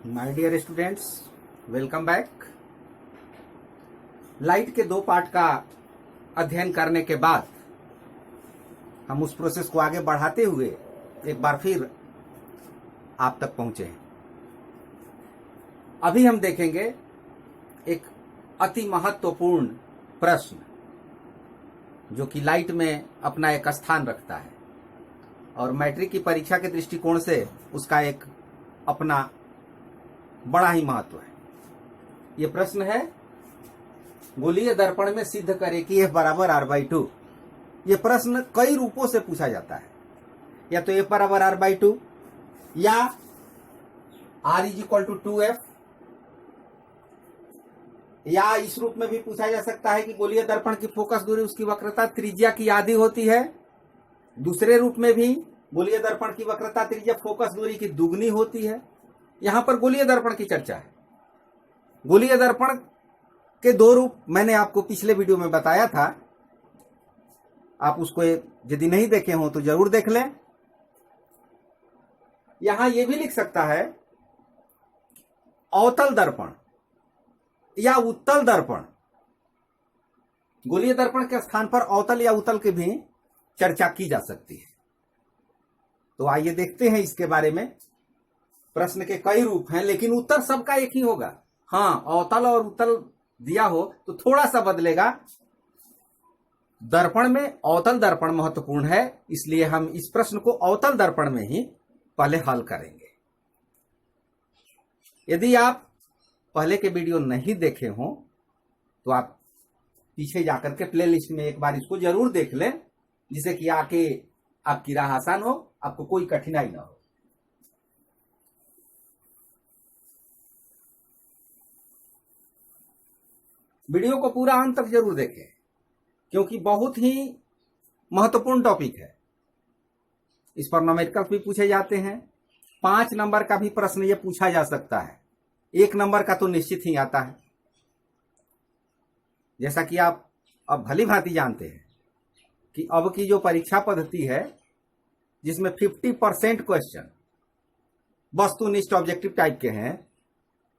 My dear students, welcome back. Light के दो part का अध्ययन करने के बाद हम उस प्रोसेस को आगे बढ़ाते हुए एक बार फिर आप तक पहुंचे हैं। अभी हम देखेंगे एक अति महत्वपूर्ण प्रश्न जो कि लाइट में अपना एक स्थान रखता है और मैट्रिक की परीक्षा के दृष्टिकोण से उसका एक अपना बड़ा ही महत्व है। यह प्रश्न है, गोलीय दर्पण में सिद्ध करें कि F बराबर R/2। यह प्रश्न कई रूपों से पूछा जाता है, या तो F बराबर R/2 या R = 2F, या इस रूप में भी पूछा जा सकता है कि गोलीय दर्पण की फोकस दूरी उसकी वक्रता त्रिज्या की आधी होती है। दूसरे रूप में भी गोलीय दर्पण की वक्रता त्रिज्या फोकस दूरी की दुगनी होती है। यहां पर गोलीय दर्पण की चर्चा है। गोलीय दर्पण के दो रूप मैंने आपको पिछले वीडियो में बताया था, आप उसको यदि नहीं देखे हो तो जरूर देख लें। यहां यह भी लिख सकता है अवतल दर्पण या उत्तल दर्पण। गोलीय दर्पण के स्थान पर अवतल या उत्तल की भी चर्चा की जा सकती है। तो आइए देखते हैं इसके बारे में। प्रश्न के कई रूप हैं, लेकिन उत्तर सबका एक ही होगा। हां, अवतल और उत्तल दिया हो तो थोड़ा सा बदलेगा। दर्पण में अवतल दर्पण महत्वपूर्ण है, इसलिए हम इस प्रश्न को अवतल दर्पण में ही पहले हल करेंगे। यदि आप पहले के वीडियो नहीं देखे हो तो आप पीछे जाकर के प्लेलिस्ट में एक बार इसको जरूर देख लें, जिससे कि आके आपकी राह आसान हो, आपको कोई कठिनाई ना हो। वीडियो को पूरा अंत तक जरूर देखें, क्योंकि बहुत ही महत्वपूर्ण टॉपिक है। इस पर न्यूमेरिकल भी पूछे जाते हैं। 5 नंबर का भी प्रश्न ये पूछा जा सकता है। 1 नंबर का तो निश्चित ही आता है। जैसा कि आप अब भली भांति जानते हैं कि अब की जो परीक्षा पद्धति है, जिसमें 50% क्वेश्चन वस्तुनिष्ठ ऑब्जेक्टिव टाइप के हैं,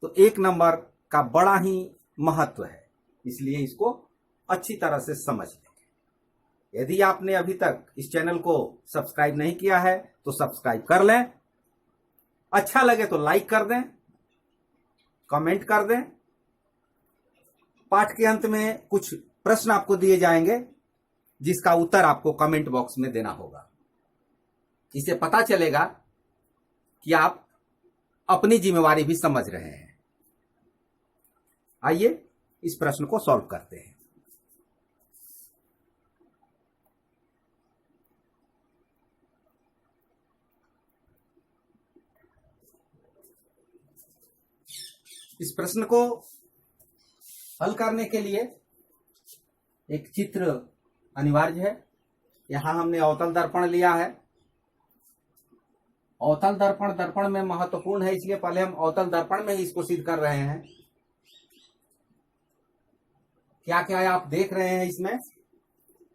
तो 1 नंबर का बड़ा ही महत्व है। इसलिए इसको अच्छी तरह से समझ लें। यदि आपने अभी तक इस चैनल को सब्सक्राइब नहीं किया है तो सब्सक्राइब कर लें। अच्छा लगे तो लाइक कर दें, कमेंट कर दें। पाठ के अंत में कुछ प्रश्न आपको दिए जाएंगे, जिसका उत्तर आपको कमेंट बॉक्स में देना होगा। इससे पता चलेगा कि आप अपनी जिम्मेवारी भी समझ रहे हैं। आइए इस प्रश्न को सॉल्व करते हैं। इस प्रश्न को हल करने के लिए एक चित्र अनिवार्य है। यहां हमने अवतल दर्पण लिया है। अवतल दर्पण दर्पण में महत्वपूर्ण है, इसलिए पहले हम अवतल दर्पण में ही इसको सिद्ध कर रहे हैं। क्या क्या आप देख रहे हैं इसमें?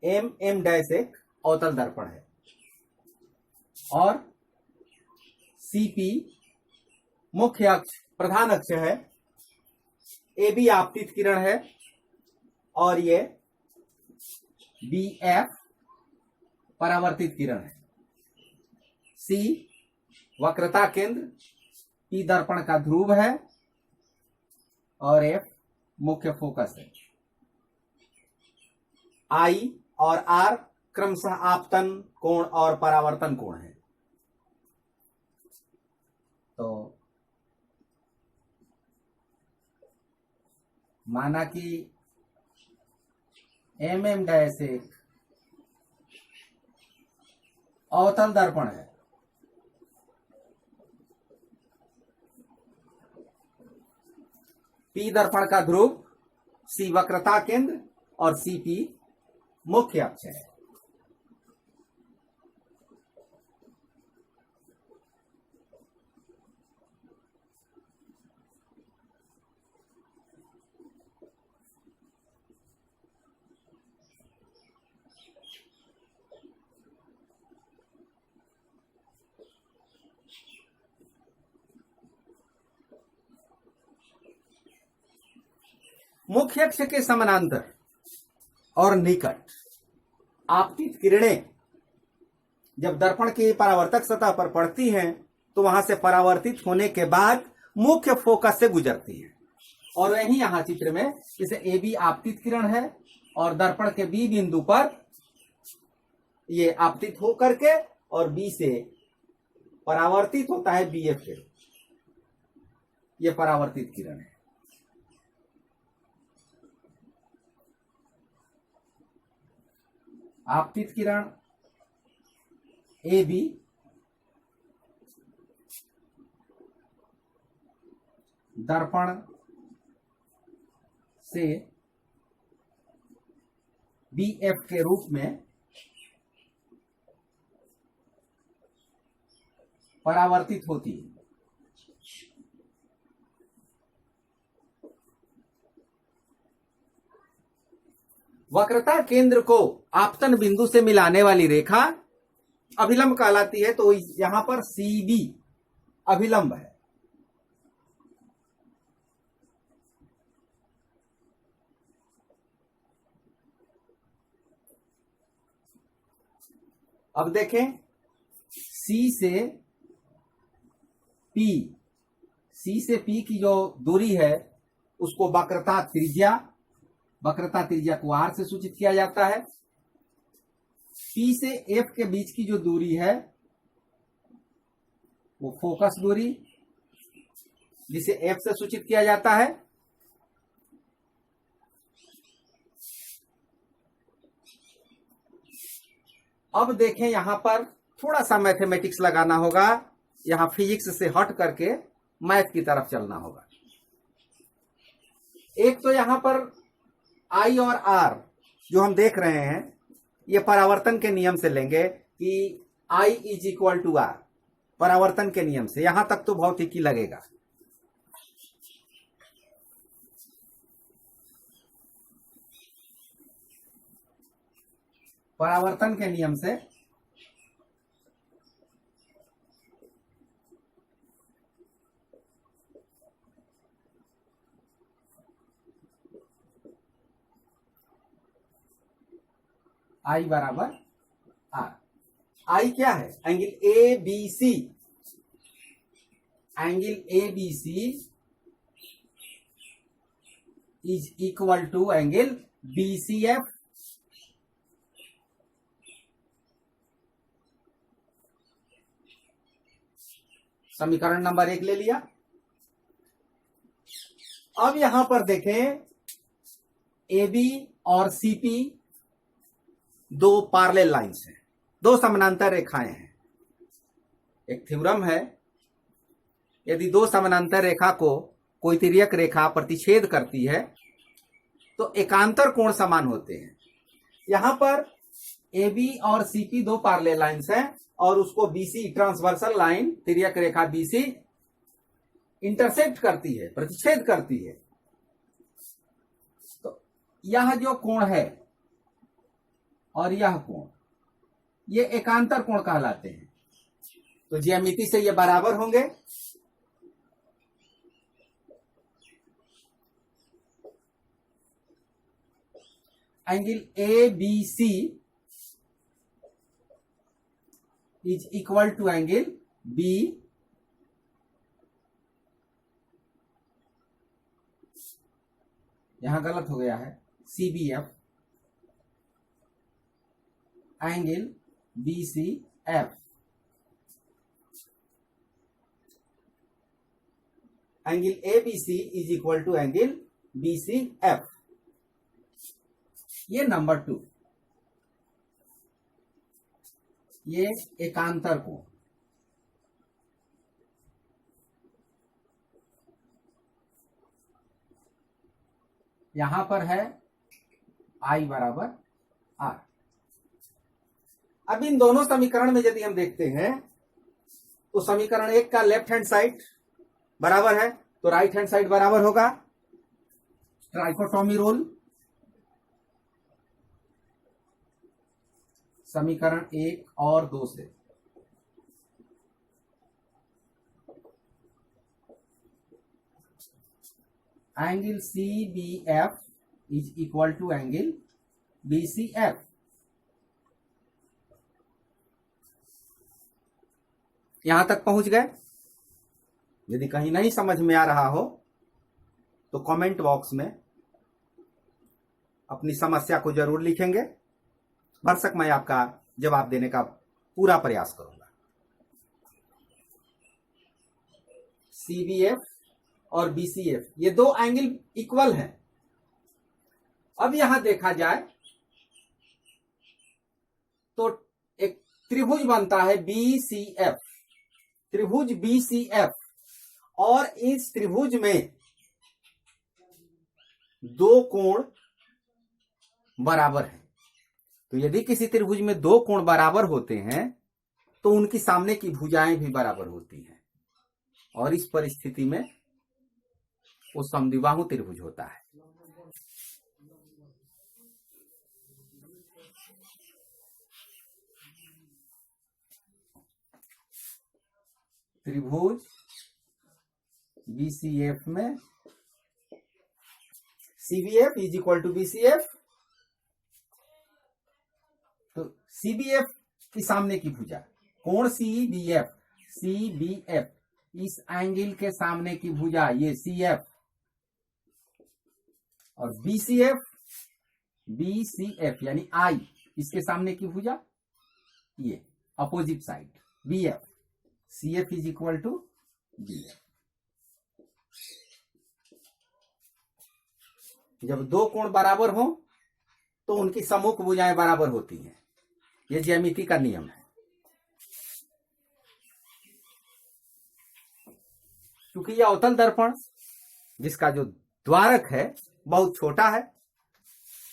M' एक अवतल दर्पण है और CP मुख्य अक्ष प्रधान अक्ष है, AB आपतित किरण है और ये BF परावर्तित किरण है। C वक्रता केंद्र, P दर्पण का ध्रुव है और F मुख्य फोकस है। I और R क्रमशः आपतन कोण और परावर्तन कोण है। तो माना कि M' एक अवतल दर्पण है। P दर्पण का ध्रुव, C वक्रता केंद्र और CP मुख्य अक्ष है। मुख्य अक्ष के समानांतर और निकट आपतित किरणें जब दर्पण की परावर्तक सतह पर पड़ती हैं तो वहां से परावर्तित होने के बाद मुख्य फोकस से गुजरती है। और वही यहां चित्र में जैसे ए बी आपतित किरण है और दर्पण के बी बिंदु पर ये आपतित होकर के और बी से परावर्तित होता है बी एफ के रूप। ये परावर्तित किरण है। आपतित किरण ए बी दर्पण से बी एफ के रूप में परावर्तित होती है। वक्रता केंद्र को आपतन बिंदु से मिलाने वाली रेखा अभिलंब कहलाती है। तो यहां पर सी बी अभिलंब है। अब देखें सी से पी, सी से पी की जो दूरी है उसको वक्रता त्रिज्या को आर से सूचित किया जाता है। पी से एफ के बीच की जो दूरी है वो फोकस दूरी जिसे एफ से सूचित किया जाता है। अब देखें यहां पर थोड़ा सा मैथमेटिक्स लगाना होगा। यहां फिजिक्स से हट करके मैथ की तरफ चलना होगा। एक तो यहां पर आई और आर जो हम देख रहे हैं ये परावर्तन के नियम से लेंगे कि I is equal to are, परावर्तन के नियम से। यहां तक तो भौतिकी लगेगा। परावर्तन के नियम से आई बराबर आर। आई क्या है? Angle A B C. Angle A B C is equal to angle B C F. समीकरण नंबर 1 ले लिया। अब यहां पर देखें ए बी और सी पी दो पैरेलल लाइंस हैं, दो समानांतर रेखाएं हैं। एक थ्योरम है, यदि दो समानांतर रेखा को कोई तिर्यक रेखा प्रतिच्छेद करती है तो एकांतर कोण समान होते हैं। यहां पर ए बी और सी पी दो पैरेलल लाइंस हैं और उसको बीसी ट्रांसवर्सल लाइन तिर्यक रेखा बीसी इंटरसेक्ट करती है, प्रतिच्छेद करती है। तो यह जो कोण है और यह कोण ये एकांतर कोण कहलाते हैं। तो ज्यामिति से ये बराबर होंगे। Angle A B C is equal to angle B यहां गलत हो गया है, C B F angle B C F. Angle A B C is equal to angle B C F. ये नंबर 2, ये एकांतर कोण। यहां पर है आई बराबर आर। अब इन दोनों समीकरण में यदि हम देखते हैं तो समीकरण 1 का लेफ्ट हैंड साइड बराबर है तो राइट हैंड साइड बराबर होगा। Trichotomy rule. समीकरण 1 और 2 से angle CBF is equal to angle BCF। यहां तक पहुंच गए? यदि कहीं नहीं समझ में आ रहा हो तो कमेंट बॉक्स में अपनी समस्या को जरूर लिखेंगे, भरसक मैं आपका जवाब देने का पूरा प्रयास करूंगा। CBF और BCF ये दो एंगल इक्वल हैं। अब यहां देखा जाए तो एक त्रिभुज बनता है BCF, त्रिभुज BCF, और इस त्रिभुज में दो कोण बराबर हैं। तो यदि किसी त्रिभुज में दो कोण बराबर होते हैं तो उनकी सामने की भुजाएं भी बराबर होती हैं, और इस परिस्थिति में वो समद्विबाहु त्रिभुज होता है। त्रिभुज BCF में CBF is equal to BCF, तो CBF की सामने की भुजा कोण CBF इस एंगल के सामने की भुजा ये CF, और BCF यानी I इसके सामने की भुजा ये opposite side BF, CF is equal to BF। जब दो कोण बराबर हो तो उनकी सम्मुख भुजाएं बराबर होती हैं, यह ज्यामिति का नियम है। क्योंकि यह अवतल दर्पण जिसका जो द्वारक है बहुत छोटा है,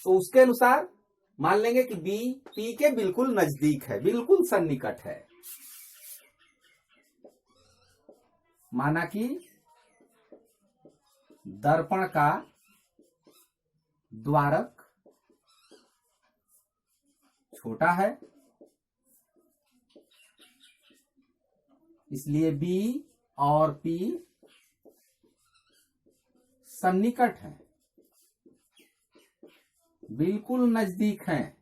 तो उसके अनुसार मान लेंगे कि B P के बिल्कुल नजदीक है, बिल्कुल सन्निकट है। माना कि दर्पण का द्वारक छोटा है, इसलिए B और P सन्निकट हैं, बिल्कुल नजदीक हैं।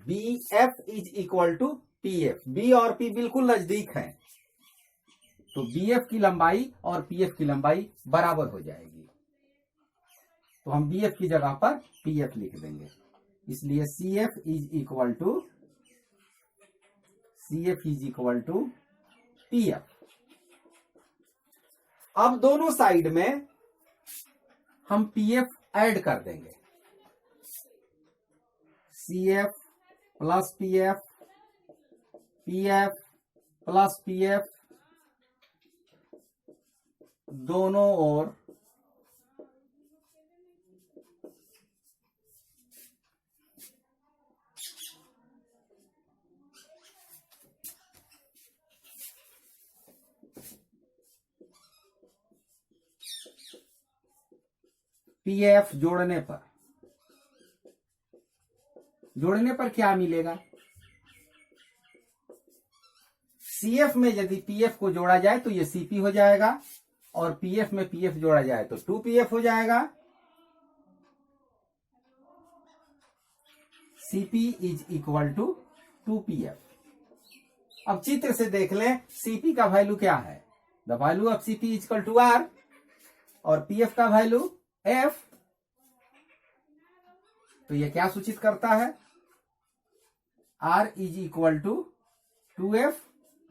BF is equal to PF, B और P बिल्कुल नजदीक हैं, तो BF की लंबाई और PF की लंबाई बराबर हो जाएगी। तो हम BF की जगह पर PF लिख देंगे, इसलिए CF is equal to PF। अब दोनों साइड में हम PF ऐड कर देंगे, CF plus PF, PF plus PF, दोनों ओर PF जोड़ने पर क्या मिलेगा? CF में यदि PF को जोड़ा जाए तो ये CP हो जाएगा, और PF में PF जोड़ा जाए तो 2PF हो जाएगा। CP is equal to 2PF। अब चित्र से देख लें CP का वैल्यू क्या है। The value of CP is equal to R, और PF का वैल्यू F। तो ये क्या सूचित करता है? R is equal to 2F।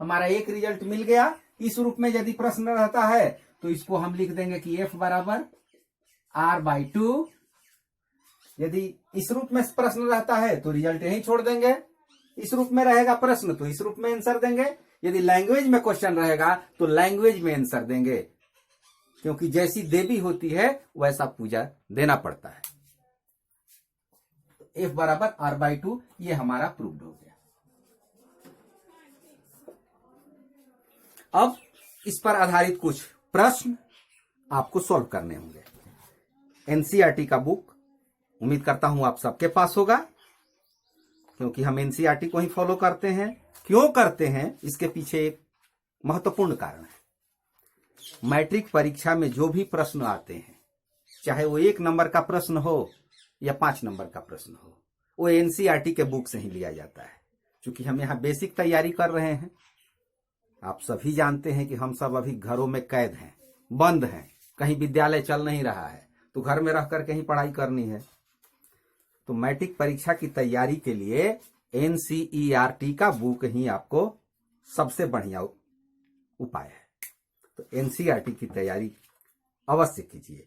हमारा एक रिजल्ट मिल गया। इस रूप में यदि प्रश्न रहता है तो इसको हम लिख देंगे कि F बराबर R/2। यदि इस रूप में प्रश्न रहता है तो रिजल्ट यहीं छोड़ देंगे। इस रूप में रहेगा प्रश्न तो इस रूप में आंसर देंगे। यदि लैंग्वेज में क्वेश्चन रहेगा तो लैंग्वेज में आंसर देंगे, क्योंकि जैसी देवी होती है वैसा पूजा देना पड़ता है। F बराबर R/2, ये हमारा प्रूव्ड हो गया। अब इस पर आधारित कुछ प्रश्न आपको सॉल्व करने होंगे। एनसीईआरटी का बुक उम्मीद करता हूं आप सबके पास होगा, क्योंकि हम एनसीईआरटी को ही फॉलो करते हैं। क्यों करते हैं इसके पीछे एक महत्वपूर्ण कारण है। मैट्रिक परीक्षा में जो भी प्रश्न आते हैं, चाहे वो 1 नंबर का प्रश्न हो या 5 नंबर का प्रश्न हो, वो एनसीईआरटी के बुक से ही लिया जाता है। क्योंकि हम यहाँ बेसिक तैयारी कर रहे हैं। आप सभी जानते हैं कि हम सब अभी घरों में कैद हैं, बंद हैं, कहीं विद्यालय चल नहीं रहा है, तो घर में रह कर कहीं पढ़ाई करनी है। तो मैट्रिक परीक्षा की तैयारी के लिए एनसीईआरटी का बुक ही आपको सबसे बढ़िया उपाय है। तो एनसीईआरटी की तैयारी अवश्य कीजिए।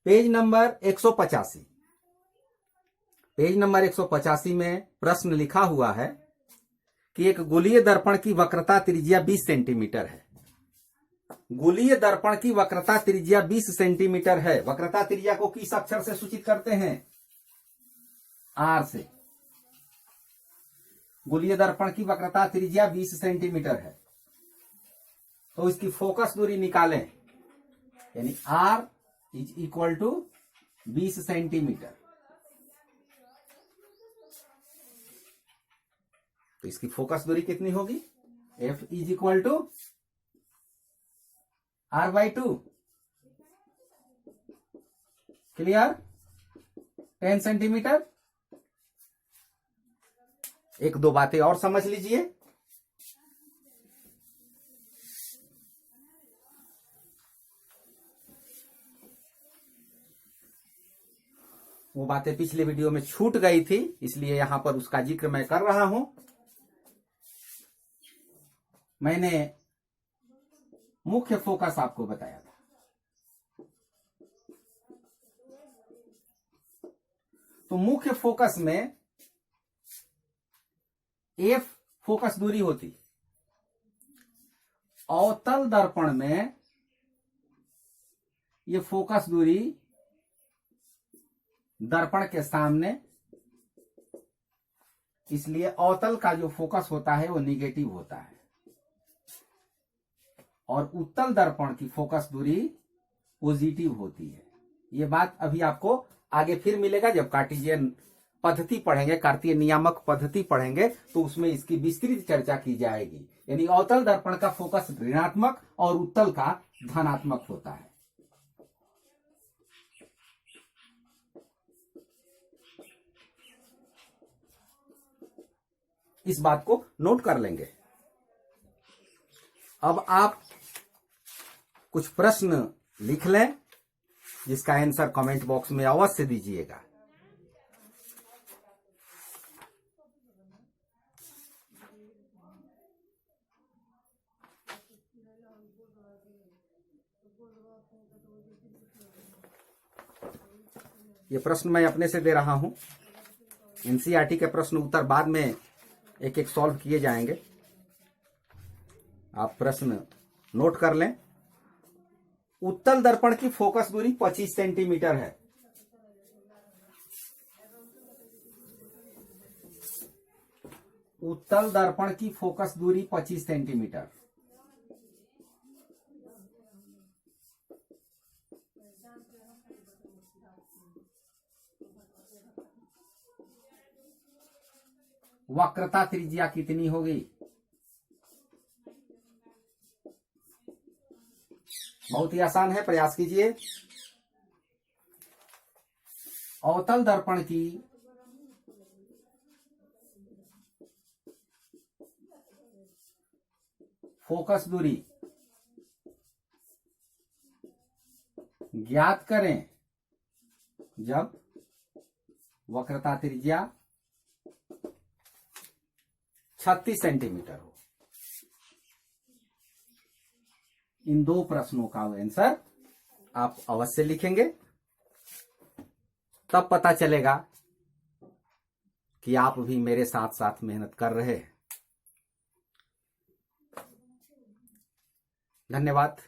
पेज नंबर 185, पेज नंबर 185 में प्रश्न लिखा हुआ है कि एक गोलीय दर्पण की वक्रता त्रिज्या 20 सेंटीमीटर है। गोलीय दर्पण की वक्रता त्रिज्या 20 सेंटीमीटर है। वक्रता त्रिज्या को किस अक्षर से सूचित करते हैं? आर से। गोलीय दर्पण की वक्रता त्रिज्या 20 सेंटीमीटर है, तो इसकी फोकस दूरी निकालें, यानी R is equal to 20 centimetre. तो इसकी फोकस दूरी कितनी होगी? F is equal to R/2। Clear? 10 centimetre. एक दो बातें और समझ लीजिए। वो बातें पिछले वीडियो में छूट गई थी, इसलिए यहां पर उसका जिक्र मैं कर रहा हूं। मैंने मुख्य फोकस आपको बताया था। तो मुख्य फोकस में एफ फोकस दूरी होती, अवतल दर्पण में ये फोकस दूरी दर्पण के सामने, इसलिए अवतल का जो फोकस होता है वो निगेटिव होता है, और उत्तल दर्पण की फोकस दूरी पॉजिटिव होती है। ये बात अभी आपको आगे फिर मिलेगा जब कार्टेशियन पद्धति पढ़ेंगे, कार्तीय नियामक पद्धति पढ़ेंगे, तो उसमें इसकी विस्तृत चर्चा की जाएगी। यानी अवतल दर्पण का फोकस ऋणात्मक और उत्तल का धनात्मक होता है। इस बात को नोट कर लेंगे। अब आप कुछ प्रश्न लिख लें, जिसका आंसर कमेंट बॉक्स में अवश्य दीजिएगा। ये प्रश्न मैं अपने से दे रहा हूं। एनसीईआरटी के प्रश्न उत्तर बाद में एक एक सॉल्व किए जाएंगे। आप प्रश्न नोट कर लें। उत्तल दर्पण की फोकस दूरी 25 सेंटीमीटर है। उत्तल दर्पण की फोकस दूरी 25 सेंटीमीटर। वक्रता त्रिज्या कितनी होगी? बहुत ही आसान है, प्रयास कीजिए। अवतल दर्पण की फोकस दूरी ज्ञात करें जब वक्रता त्रिज्या 36 सेंटीमीटर हो। इन दो प्रश्नों का आंसर आप अवश्य लिखेंगे, तब पता चलेगा कि आप भी मेरे साथ साथ मेहनत कर रहे हैं। धन्यवाद।